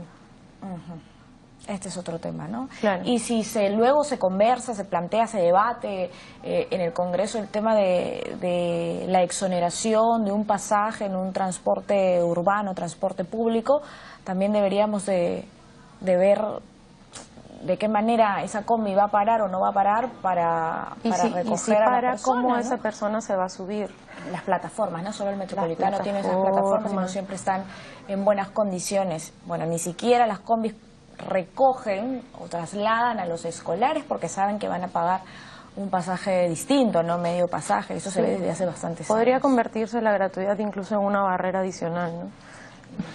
A: Este es otro tema, ¿no?
F: Claro.
A: Y si luego se conversa, se plantea, se debate en el Congreso el tema de la exoneración de un pasaje en un transporte urbano, transporte público, también deberíamos de ver de qué manera esa combi va a parar o no va a parar para recoger a la persona,
F: ¿cómo
A: ¿no?
F: esa persona se va a subir?
A: Las plataformas, no solo el Metropolitano tiene esas plataformas, sino siempre están en buenas condiciones. Bueno, ni siquiera las combis recogen o trasladan a los escolares porque saben que van a pagar un pasaje distinto, no medio pasaje. Eso se ve desde hace bastantes años.
F: Podría convertirse la gratuidad incluso en una barrera adicional, ¿no?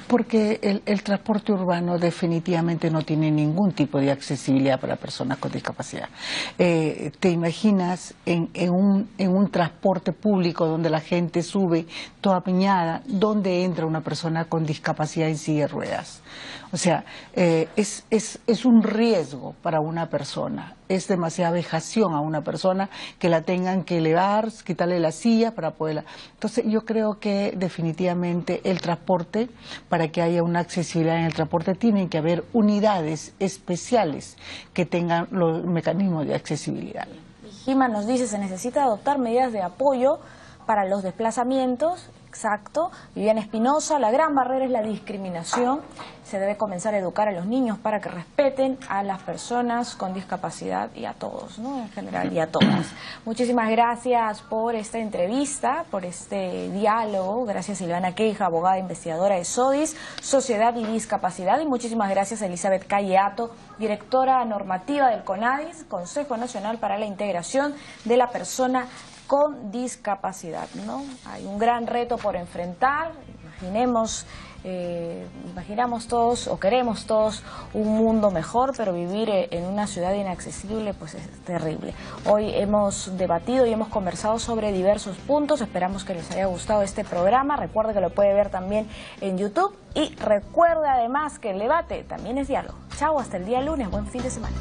G: Porque el transporte urbano definitivamente no tiene ningún tipo de accesibilidad para personas con discapacidad. ¿Te imaginas en un transporte público donde la gente sube toda piñada, dónde entra una persona con discapacidad en silla de ruedas? O sea, es un riesgo para una persona, es demasiada vejación a una persona que la tengan que elevar, quitarle la silla para poderla... Entonces yo creo que definitivamente el transporte, para que haya una accesibilidad en el transporte, tienen que haber unidades especiales que tengan los mecanismos de accesibilidad.
A: Gima nos dice, se necesita adoptar medidas de apoyo para los desplazamientos. Exacto. Viviana Espinosa, la gran barrera es la discriminación. Se debe comenzar a educar a los niños para que respeten a las personas con discapacidad y a todos, ¿no? En general, y a todas. Muchísimas gracias por esta entrevista, por este diálogo. Gracias Silvana Queija, abogada investigadora de SODIS, Sociedad y Discapacidad. Y muchísimas gracias a Elizabeth Calleato, directora normativa del CONADIS, Consejo Nacional para la Integración de la Persona con Discapacidad, ¿no? Hay un gran reto por enfrentar. Imaginamos todos o queremos todos un mundo mejor, pero vivir en una ciudad inaccesible pues es terrible. Hoy hemos debatido y hemos conversado sobre diversos puntos. Esperamos que les haya gustado este programa. Recuerde que lo puede ver también en YouTube y recuerde además que el debate también es diálogo. Chao, hasta el día lunes. Buen fin de semana.